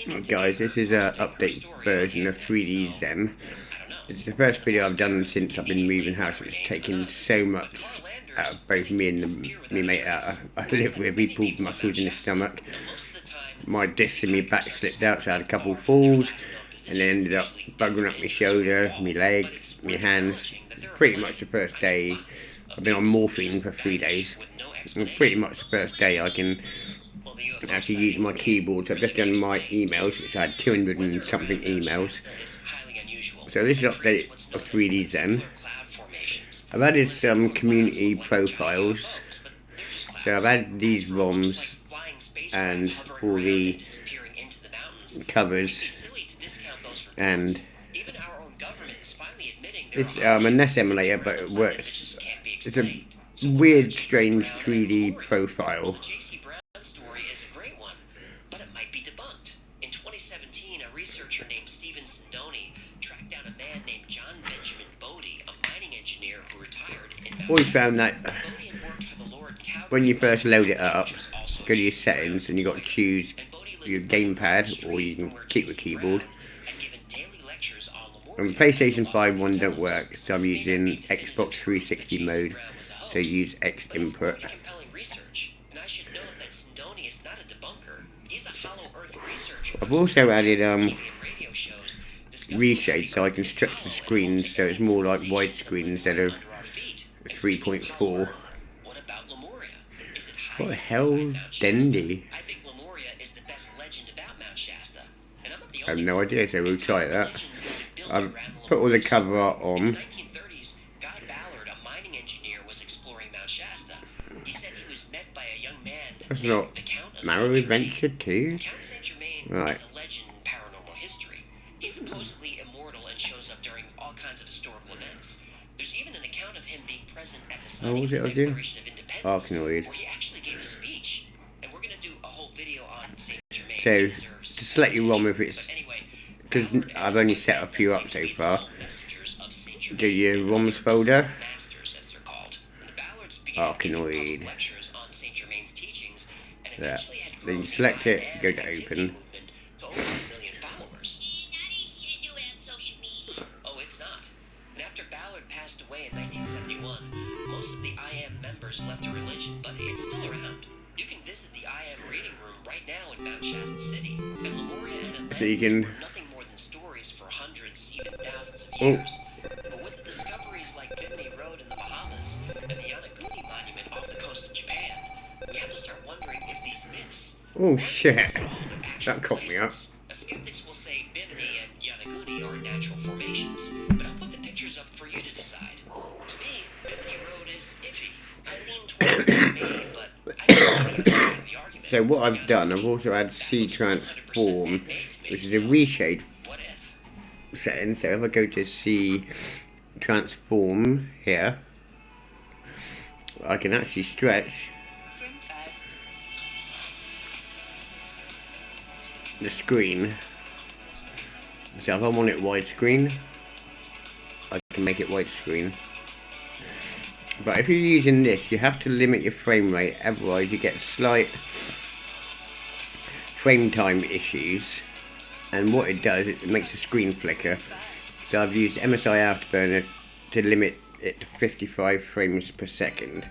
Guys, this is an update version of 3D Zen. It's the first video I've done since I've been moving house. It's taken so much out of both me and my mate I live with. He pulled muscles in his stomach. My disc in my back slipped out, so I had a couple of falls, and then ended up buggering up my shoulder, my legs, my hands. Pretty much the first day I've been on morphine for 3 days. And pretty much the first day I can actually use my keyboard. So I've just done my emails, which I had 200 and something emails. So this is an update of 3D Zen. I've added some community profiles. So I've added these ROMs and all the covers, and it's a NES emulator, but it works. It's a weird, strange 3D profile. In 2017, a researcher named Stephen Sindoni tracked down a man named John Benjamin Bodie, a mining engineer who retired in Mount Always found that Bodie had worked for the Lord when you first load it up, go to your settings and you got to choose your gamepad, or you can keep the keyboard. And PlayStation 5 one don't work, so I'm using Xbox 360 mode, so use X input. I've also added reshade, so I can stretch the screen so it's more like widescreen instead of 3.4. What the hell, Dendy? I have no idea, so we'll try that. I've put all the cover art on. That's not Marrow Adventure 2? Right. He's supposedly immortal and shows up during all kinds of historical events. There's even an account of him being present at the signing of the Declaration of Independence, where he actually gave a speech. And we're going to do a whole video on Saint Germain. So, to select your ROM if it's, because I've only set a few up so far, do your ROMs folder, Arkanoid, there. Then you select it, go to open. Oh, it's not. And after Ballard passed away in 1971, most of the IM members left a religion, but it's still around. You can visit the IM reading room right now in Mount Shasta City. And Lemuria and Atlantis were nothing more than stories for hundreds, even thousands of years. But with the discoveries like Bimini Road in the Bahamas and the Yonaguni Monument off the coast of Japan, we have to start wondering if these myths... Oh shit, that caught me up. Skeptics will say Bimini and Yonaguni are natural formations, but I'll put the pictures up for you to decide. To me, Bimini Road is iffy. I lean toward maybe, but I don't really understand the argument. So what I've done, I've also had C transform, which is a reshade setting. So if I go to C transform here, I can actually stretch the screen. So if I want it widescreen, I can make it widescreen. But if you're using this, you have to limit your frame rate, otherwise you get slight frame time issues. And what it does, it makes the screen flicker. So I've used MSI Afterburner to limit it to 55 frames per second.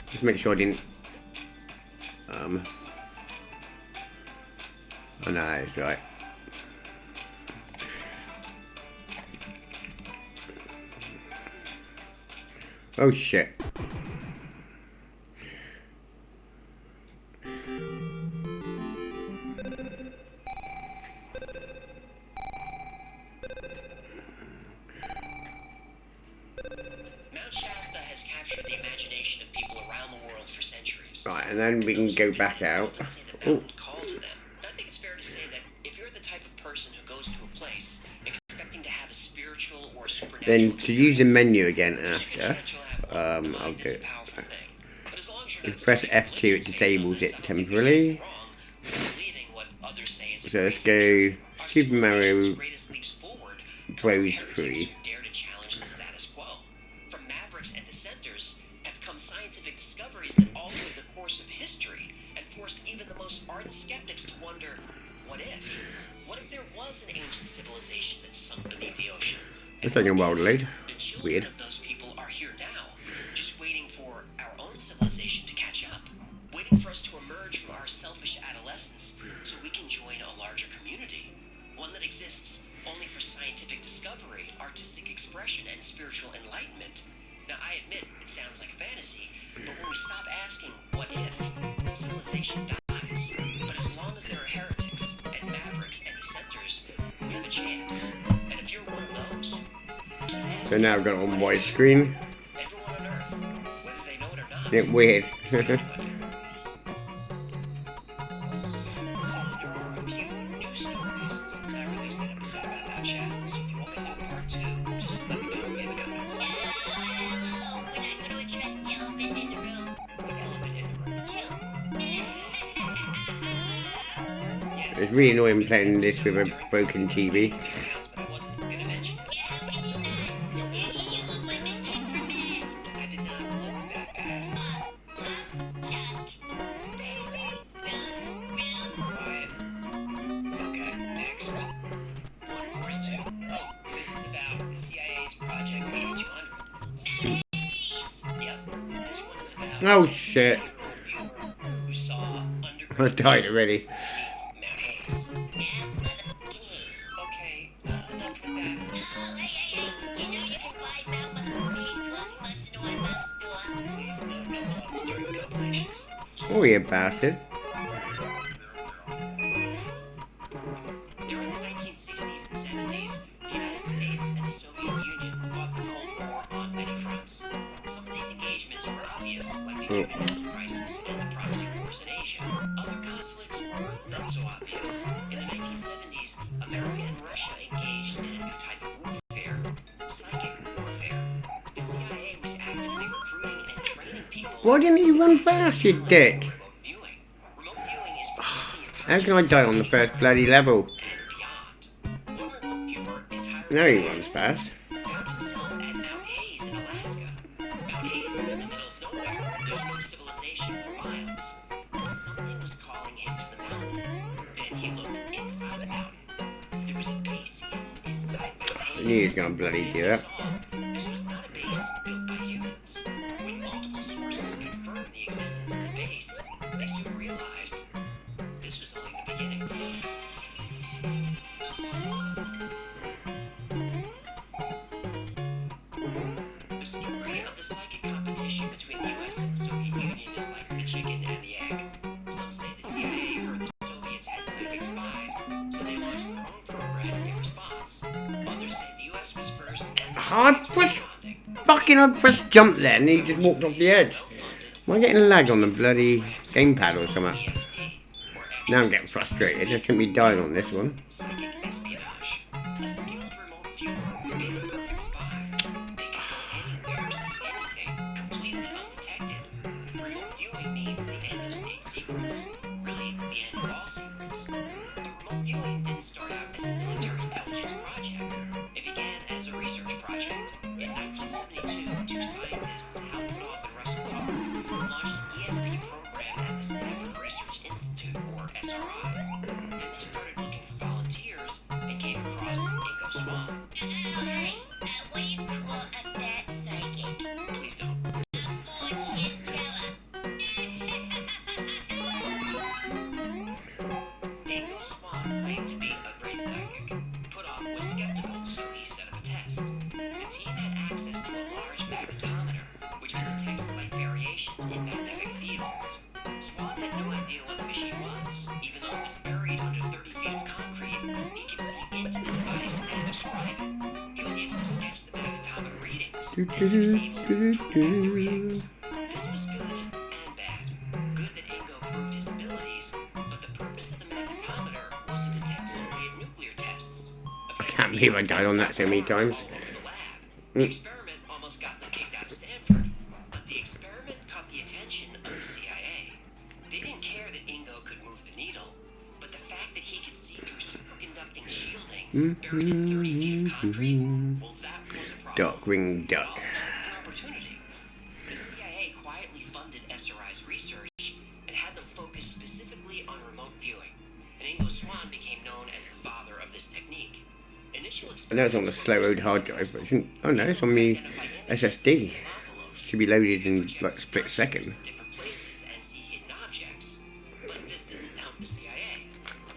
Just make sure I didn't oh no, it's right. Oh shit. Mount Shasta has captured the imagination of people around the world for centuries. Right, and then we can go back out. Oh. I think it's fair to say that if you're the type of person who goes to a place expecting to have a spiritual or supernatural, then to use the menu again after, I'll do it. If press F2, it disables it temporarily. So let's go Super Mario throws free. Dare to challenge the status quo. From mavericks and dissenters have come scientific discoveries that alter the course of history and force even the most ardent skeptics to wonder, what if? What if there was an ancient civilization that sunk beneath the ocean? It's taking a while to load. The children Weird. of those people are here now, just waiting for our own civilization to catch up, waiting for us to emerge from our selfish adolescence so we can join a larger community, one that exists only for scientific discovery, artistic expression, and spiritual enlightenment. Now, I admit it sounds like fantasy, but when we stop asking what if, civilization dies. But as long as there are heretics and mavericks and dissenters, we have a chance. And if you're one of those, So now I've got it on widescreen. everyone on Earth, whether they know it or not, Isn't it weird? So there are a few new stories since I released that episode about Mount Shasta, so if you want me to do part 2, just let me know in the comments. Oh, we're not going to address the elephant in the room. What element in the room? Yes. It's really annoying playing this with a broken TV. But I wasn't going to mention it. Yeah, how can you not? You look like that kid from Mask. I did not look that bad. Chuck. Quiet. Okay, next. 142. Oh, this is about the CIA's Project 8200. Nice. Yep, this one is about Oh shit. a viewer who saw I underground died already. Mount Hayes. Yeah, motherfucking Okay, enough with that. Oh, hey. You know you can buy Mount Motherfucking coffee once in a while, mouse door. Please no bugs during compilations. Oh, you bastard. During the 1960s and 70s, the United States and the Soviet Union fought the Cold War on many fronts. Some of these engagements were obvious, like the Cuban Missile Crisis and the proxy wars in Asia. Other conflicts were not so obvious. In the 1970s, America and Russia engaged in a new type of warfare, psychic warfare. The CIA was actively recruiting and training people. Why didn't you run fast, you dick? Remote viewing. Remote viewing is projecting your How can I die on the first bloody level? and beyond. One remote viewer entirely Now he runs fast. found himself at Mount Hayes in Alaska. Mount Hayes is in the middle of nowhere. There's no civilization for miles. But something was calling him to the mountain. Then he looked inside the mountain. There was a base hidden inside Mount I Hayes. knew he was going to bloody do that. This was not a base built by humans. When multiple sources confirmed the existence of the base, they soon realized this was only the beginning. The story of the psychic competition between the US and the Soviet Union is like the chicken and the egg. Some say the CIA heard the Soviets had psychic spies, so they launched their own programs in response. Others say the US was first and the I Soviets were pressed responding. I pressed jump there and he just walked off the edge. Am I getting lag on the bloody gamepad or something? Now I'm getting frustrated. I shouldn't be dying on this one. Psychic espionage. A skilled remote viewer would be the perfect spy. They can go anywhere, see anything, completely undetected. Remote viewing means the end of state secrets. Really, the end of all secrets. But remote viewing didn't start out as a military intelligence project. It began as a research project. In 1972, two scientists, Hal Puthoff and Russell Tarr, launched an ESP program at the Stanford Research Institute, or SRI. Then they started looking for volunteers and came across Ingo Swann. Hey, what do you call a fat psychic? Please don't. A fortune teller. Ingo Swann claimed to be a great psychic. Puthoff was skeptical, so he set up a test. The team had access to a large magnetometer, which would detect slight variations in magnetic fields. Swann had no idea what the machine was. Even though it was buried under 30 feet of concrete, he could see into the device and describe it. He was able to sketch the magnetometer readings, and he was able to prove the readings. This was good and bad. Good that Ingo proved his abilities, but the purpose of the magnetometer was to detect Soviet nuclear tests. I can't believe I died on that so many times. The experiment almost got them kicked out of Stanford, but the experiment caught the attention of the CIA. They didn't care that Ingo could move the needle, but the fact that he could see through superconducting shielding Buried in 30 feet of concrete? Well, that was a problem. Darkwing But Duck. also an opportunity. The CIA quietly funded SRI's research and had them focus specifically on remote viewing. And Ingo Swann became known as the father of this technique. Initial I know it's on the slow road hard drive, but oh no, it's on the SSD. Should be loaded in like a split second. Different places and see hidden objects. But this didn't help the CIA.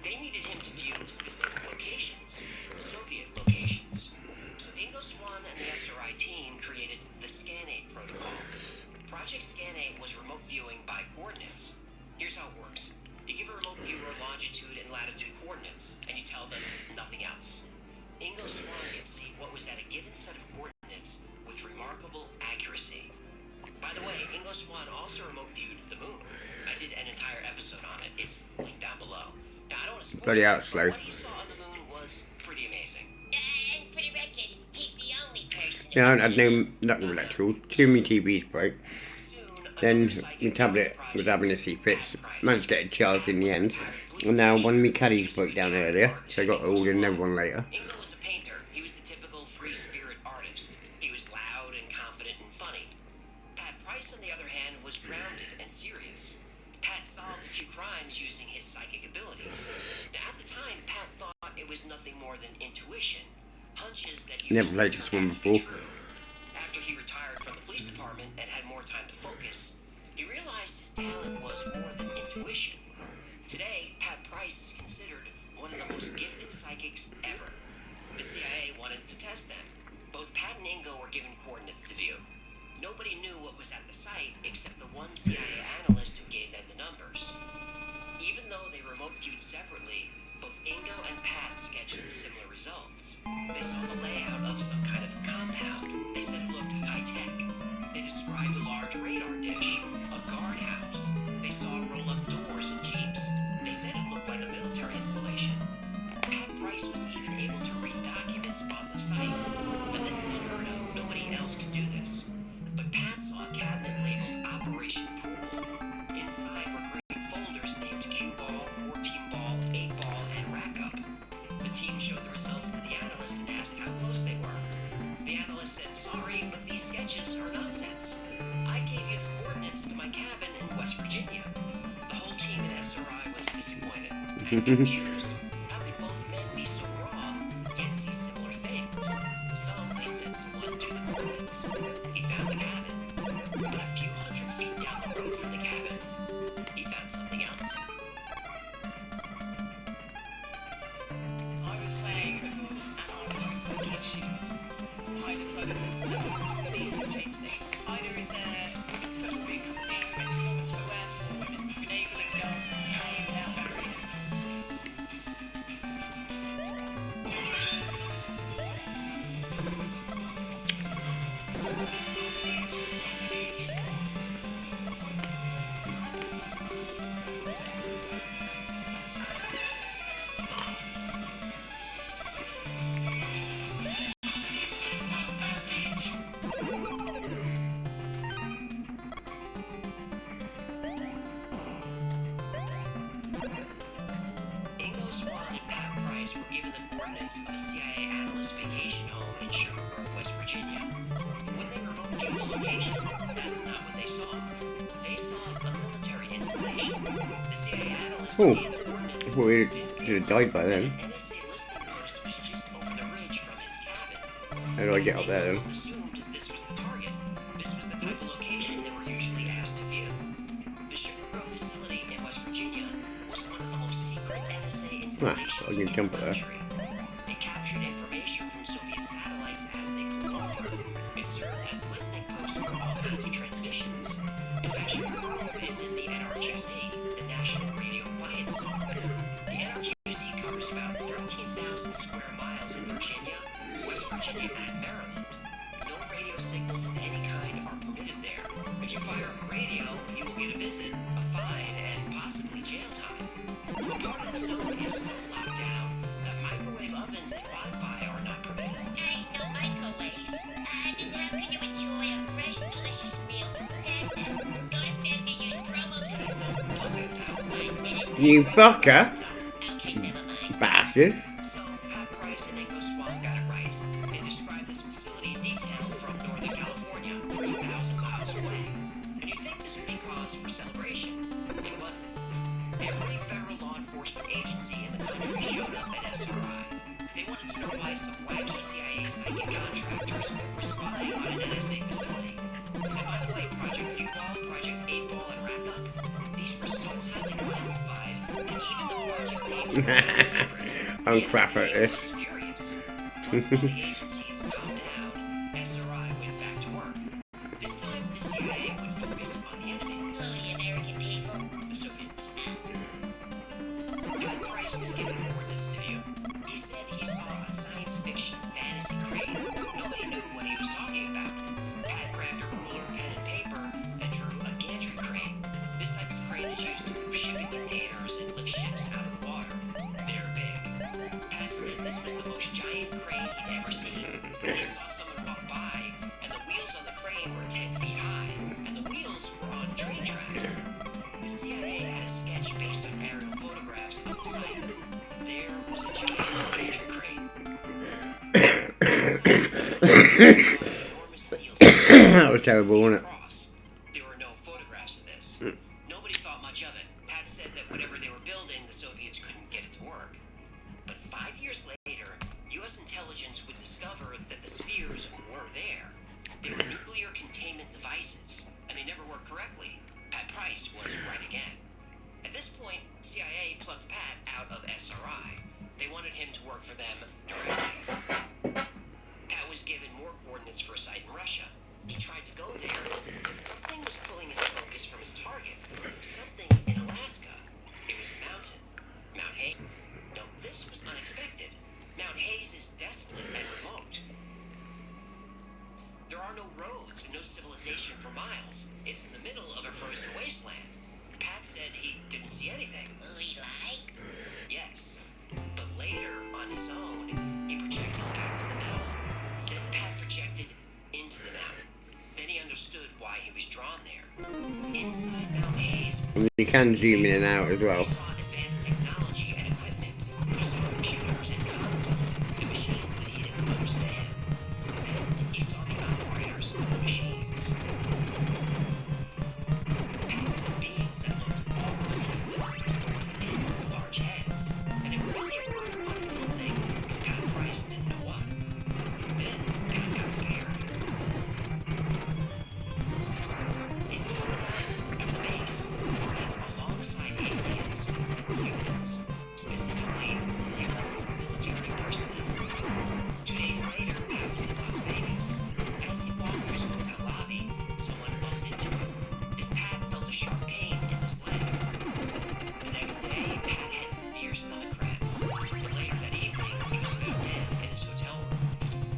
They needed him to view specific locations, Soviet locations. So Ingo Swann and the SRI team created the SCAN-8 protocol. Project SCAN-8 was remote viewing by coordinates. Here's how it works. You give a remote viewer longitude and latitude coordinates, and you tell them nothing else. Ingo Swann could see what was at a given set of coordinates with remarkable accuracy. By the way, Ingo Swann also remote viewed the moon. I did an entire episode on it. It's linked down below. Now, I don't want to spoil Bloody it, out but slow. what he saw on the moon was pretty amazing. And for the record, he's the only person. Yeah, I had no luck with electrical. Too many TVs broke. Soon, Then another my psychic tablet joined the was project. having a secrets. Pat Price. Managed to get it charged in the end. And now one of my caddies broke down earlier, so I got ordered another one later. Ingo was a painter. He was the typical free-spirit artist. He was loud and confident and funny. Pat Price, on the other hand, was grounded and serious. Pat solved a few crimes using his psychic abilities. Now, at the time, Pat thought it was nothing more than intuition, hunches that Never usually played this turned one out to be before. true. After he retired from the police department and had more time to focus, he realized his talent was more than intuition. Today, Pat Price is considered one of the most gifted psychics ever. The CIA wanted to test them. Both Pat and Ingo were given coordinates to view. Nobody knew what was at the site except the one CIA analyst who gave them the numbers. Even though they remote viewed separately, both Ingo and Pat sketched similar results. They saw the layout of some kind of compound. They said it looked high-tech. They described a large radar dish, a guardhouse. They saw roll-up doors and jeeps. They said it looked like a military installation. Pat Price was even able to read documents on the site. And this is unheard of. Nobody else could do this. But Pat saw a cabinet labeled Operation Pool. Inside were green folders named Cue Ball, 14 Ball, 8 Ball, and Rack Up. The team showed the results to the analyst and asked how close they were. The analyst said, "Sorry, but these sketches are nonsense. I gave you the coordinates to my cabin in West Virginia." The whole team at SRI was disappointed and confused. How could both men be so wrong, yet see similar things? So they sent someone to the coordinates. He found the cabin, but a few hundred feet down the road from the cabin, he found something else. I was playing football and I was on to my kid's shoes. I decided to set up a company to change things. Either is a women's football boot company who make performance footwear for women, enabling girls to play without barriers. Ingo Swann and Pat Price were given the coordinates of a CIA analyst vacation home in Sugar Grove, West Virginia. When they remote viewed the location, that's not what they saw. They saw a military installation. The CIA analyst Oh, gave the coordinates. I thought we didn't should have died by then. realize that an NSA listening post was just over the ridge from his cabin. How do I get up there then? Both assumed this was the target. This was the type of location they were usually asked to view. The Sugar Grove facility in West Virginia was one of the most secret NSA installations I can in jump the there. country. It captured information from Soviet satellites as they flew over. It served as a listening post for all kinds of transmissions. In fact, Sugar Grove is in the NRQZ, the National Radio Quiet Zone. The NRQZ covers about 13,000 square miles in Virginia, West Virginia, and Maryland. No radio signals of any kind are permitted there. If you fire up a radio, you will get a visit, a fine, and possibly jail time. Part of the zone is so locked down that microwave ovens and Wi-Fi are not permitted. Ain't no microwaves. Then how can you enjoy a fresh, delicious meal from Factor? Go to Factor, use promo code. Plug it now. 1 minute. You fucker! Okay, never mind. Bastard! So, Pat Price contractors were spying on an NSA facility. And by the way, Project U-Ball, Project 8-Ball, and Rack-Up, these were so highly classified that even the project names were kept secret. I'm The crap at NSA this. was furious. Once all the agencies calmed down, SRI went back to work. This time, the CIA would focus on the enemy, Oh, the American people. the Soviets. Pat Price was given coordinates to view. He said he saw a science fiction fantasy crane. Nobody knew what he was talking about. Pat grabbed a ruler, pen, and paper and drew a gantry crane. This type of crane is used to move shipping containers and lift ships out of the water. They're big. Pat said this was the most giant crane he'd ever seen. He saw someone walk by, and the wheels on the crane were 10 feet high, and the wheels were on train tracks. The CIA had a sketch based on aerial photographs of the site. There was a giant gantry crane. That was terrible, wasn't it? There were no photographs of this. Nobody thought much of it. Pat said that whatever they were building, the Soviets couldn't get it to work. But 5 years later, U.S. intelligence would discover that the spheres were there. They were nuclear containment devices, and they never worked correctly. Pat Price was right again. At this point, CIA plucked Pat out of SRI. They wanted him to work for them directly. Pat was given more coordinates for a site in Russia. He tried to go there, but something was pulling his focus from his target. Something in Alaska. It was a mountain. Mount Hayes. No, this was unexpected. Mount Hayes is desolate and remote. There are no roads and no civilization for miles. It's in the middle of a frozen wasteland. Pat said he didn't see anything. Oh, he lied? Yes. But later, on his own, he projected back to the mountain. Then Pat projected into the mountain. Then he understood why he was drawn there. Inside Mount Hayes was You can zoom in and out as well. he saw advanced technology and equipment. He saw computers and consoles and machines that he didn't understand. Then he saw the operators of the machines. Pat saw beings that looked almost human, but were thin with large heads. And they were busy at work on something, but Pat Price didn't know what. Then Pat got scared. Inside the mountain, at the base, working alongside aliens were humans, specifically U.S. military personnel. 2 days later, Pat was in Las Vegas. As he walked through his hotel lobby, someone bumped into him, and Pat felt a sharp pain in his leg. The next day, Pat had severe stomach cramps. Later that evening, he was found dead in his hotel room.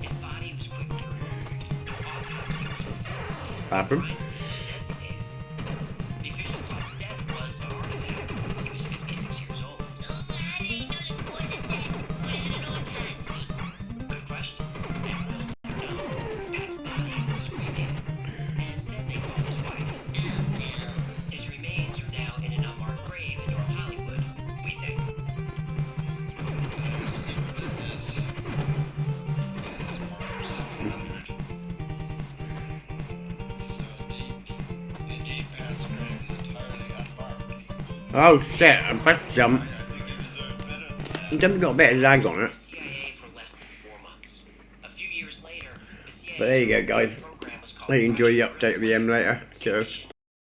His body was quickly removed. No autopsy was performed. Happened. Crime scene was designated. The official cause of death was a heart attack. He was 56 years old. Oh, how did he know the cause of death without an autopsy? Good question. And we'll never know. Pat's body was cremated. And then they called his wife. Oh, no. His remains are now in an unmarked grave in North Hollywood, we think. Let's see what this is. It's marker 700. So deep Pat's grave is entirely unmarked. Oh shit, I pressed jump. I think they deserve better than that. The jump's got a bit of lag on The it. CIA for less than 4 months. A few years later, the CIA But there you go, guys. program was called Hope you enjoy the Project update of the emulator. Earth. Cheers.